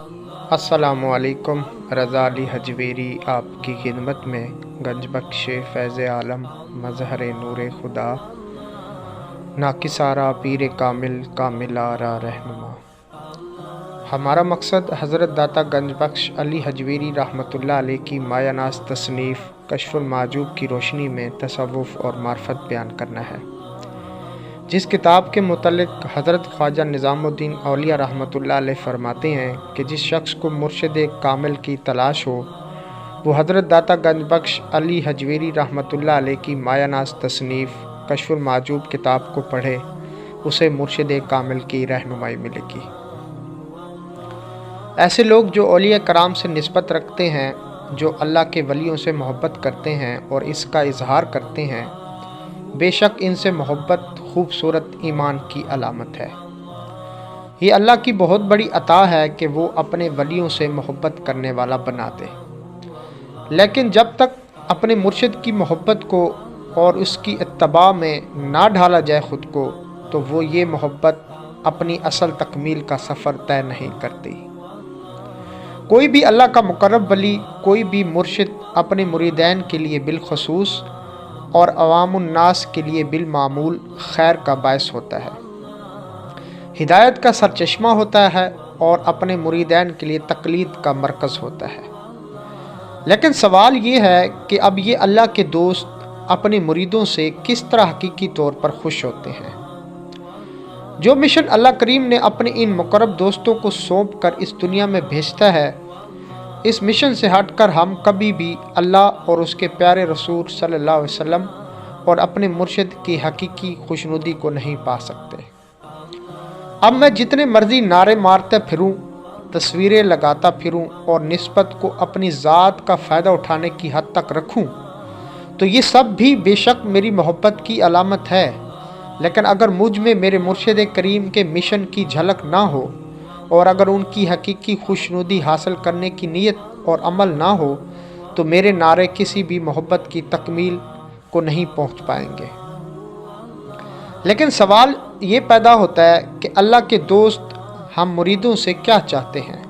السلام علیکم۔ رضا علی حجویری آپ کی خدمت میں، گنج بخش فیض عالم مظہر نور خدا، ناکسارا پیر کامل کامل آرا رہنما۔ ہمارا مقصد حضرت داتا گنج بخش علی حجویری رحمۃ اللہ علیہ کی مایہ ناز تصنیف کشف المحجوب کی روشنی میں تصوف اور معرفت بیان کرنا ہے، جس کتاب کے متعلق حضرت خواجہ نظام الدین اولیاء رحمۃ اللہ علیہ فرماتے ہیں کہ جس شخص کو مرشد کامل کی تلاش ہو، وہ حضرت داتا گنج بخش علی حجویری رحمۃ اللہ علیہ کی مایہ ناز تصنیف کشف المحجوب کتاب کو پڑھے، اسے مرشد کامل کی رہنمائی ملے گی۔ ایسے لوگ جو اولیاء کرام سے نسبت رکھتے ہیں، جو اللہ کے ولیوں سے محبت کرتے ہیں اور اس کا اظہار کرتے ہیں، بے شک ان سے محبت خوبصورت ایمان کی علامت ہے۔ یہ اللہ کی بہت بڑی عطا ہے کہ وہ اپنے ولیوں سے محبت کرنے والا بنا دے، لیکن جب تک اپنے مرشد کی محبت کو اور اس کی اتباع میں نہ ڈھالا جائے خود کو، تو وہ یہ محبت اپنی اصل تکمیل کا سفر طے نہیں کرتی۔ کوئی بھی اللہ کا مقرب ولی، کوئی بھی مرشد اپنے مریدین کے لیے بالخصوص اور عوام الناس کے لیے بالمعمول خیر کا باعث ہوتا ہے، ہدایت کا سرچشمہ ہوتا ہے اور اپنے مریدین کے لیے تقلید کا مرکز ہوتا ہے۔ لیکن سوال یہ ہے کہ اب یہ اللہ کے دوست اپنے مریدوں سے کس طرح حقیقی طور پر خوش ہوتے ہیں؟ جو مشن اللہ کریم نے اپنے ان مقرب دوستوں کو سونپ کر اس دنیا میں بھیجتا ہے، اس مشن سے ہٹ کر ہم کبھی بھی اللہ اور اس کے پیارے رسول صلی اللہ علیہ وسلم اور اپنے مرشد کی حقیقی خوشنودی کو نہیں پا سکتے۔ اب میں جتنے مرضی نعرے مارتے پھروں، تصویریں لگاتا پھروں اور نسبت کو اپنی ذات کا فائدہ اٹھانے کی حد تک رکھوں، تو یہ سب بھی بے شک میری محبت کی علامت ہے، لیکن اگر مجھ میں میرے مرشد کریم کے مشن کی جھلک نہ ہو اور اگر ان کی حقیقی خوشنودی حاصل کرنے کی نیت اور عمل نہ ہو، تو میرے نعرے کسی بھی محبت کی تکمیل کو نہیں پہنچ پائیں گے۔ لیکن سوال یہ پیدا ہوتا ہے کہ اللہ کے دوست ہم مریدوں سے کیا چاہتے ہیں؟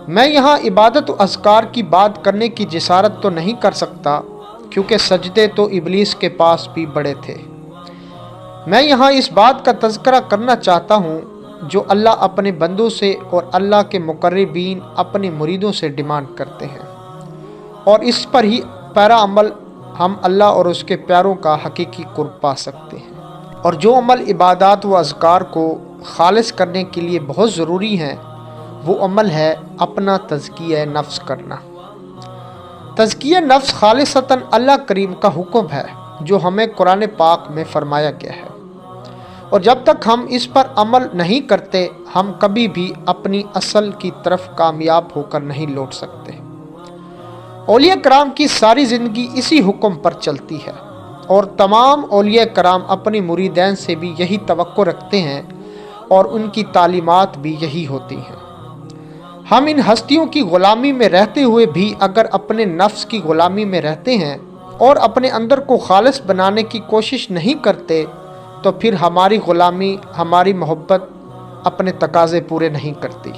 میں یہاں عبادت و اذکار کی بات کرنے کی جسارت تو نہیں کر سکتا، کیونکہ سجدے تو ابلیس کے پاس بھی بڑے تھے۔ میں یہاں اس بات کا تذکرہ کرنا چاہتا ہوں جو اللہ اپنے بندوں سے اور اللہ کے مقربین اپنے مریدوں سے ڈیمانڈ کرتے ہیں، اور اس پر ہی پیرا عمل ہم اللہ اور اس کے پیاروں کا حقیقی قرب پا سکتے ہیں۔ اور جو عمل عبادات و اذکار کو خالص کرنے کے لیے بہت ضروری ہیں، وہ عمل ہے اپنا تزکیہ نفس کرنا۔ تزکیہ نفس خالصتاً اللہ کریم کا حکم ہے جو ہمیں قرآن پاک میں فرمایا گیا ہے، اور جب تک ہم اس پر عمل نہیں کرتے، ہم کبھی بھی اپنی اصل کی طرف کامیاب ہو کر نہیں لوٹ سکتے۔ اولیاء کرام کی ساری زندگی اسی حکم پر چلتی ہے، اور تمام اولیاء کرام اپنے مریدین سے بھی یہی توقع رکھتے ہیں، اور ان کی تعلیمات بھی یہی ہوتی ہیں۔ ہم ان ہستیوں کی غلامی میں رہتے ہوئے بھی اگر اپنے نفس کی غلامی میں رہتے ہیں اور اپنے اندر کو خالص بنانے کی کوشش نہیں کرتے، تو پھر ہماری غلامی، ہماری محبت اپنے تقاضے پورے نہیں کرتی۔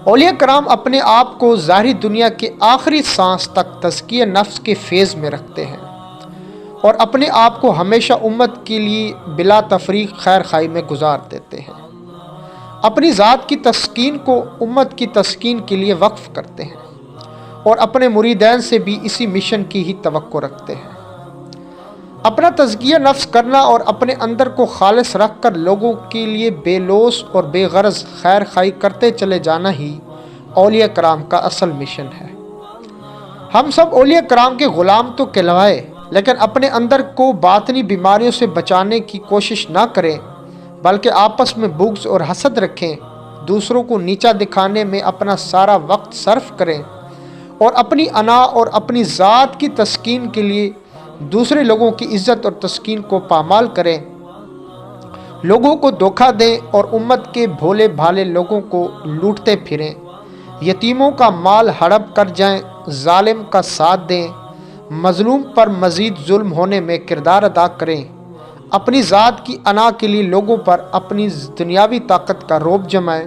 اولیاء کرام اپنے آپ کو ظاہری دنیا کے آخری سانس تک تزکیہ نفس کے فیض میں رکھتے ہیں، اور اپنے آپ کو ہمیشہ امت کے لیے بلا تفریق خیر خواہی میں گزار دیتے ہیں، اپنی ذات کی تسکین کو امت کی تسکین کے لیے وقف کرتے ہیں، اور اپنے مریدین سے بھی اسی مشن کی ہی توقع رکھتے ہیں۔ اپنا تزکیہ نفس کرنا اور اپنے اندر کو خالص رکھ کر لوگوں کے لیے بے لوث اور بے غرض خیر خواہی کرتے چلے جانا ہی اولیاء کرام کا اصل مشن ہے۔ ہم سب اولیاء کرام کے غلام تو کہلوائے، لیکن اپنے اندر کو باطنی بیماریوں سے بچانے کی کوشش نہ کریں، بلکہ آپس میں بغض اور حسد رکھیں، دوسروں کو نیچا دکھانے میں اپنا سارا وقت صرف کریں، اور اپنی انا اور اپنی ذات کی تسکین کے لیے دوسرے لوگوں کی عزت اور تسکین کو پامال کریں، لوگوں کو دھوکہ دیں اور امت کے بھولے بھالے لوگوں کو لوٹتے پھریں، یتیموں کا مال ہڑپ کر جائیں، ظالم کا ساتھ دیں، مظلوم پر مزید ظلم ہونے میں کردار ادا کریں، اپنی ذات کی انا کے لیے لوگوں پر اپنی دنیاوی طاقت کا رعب جمائیں،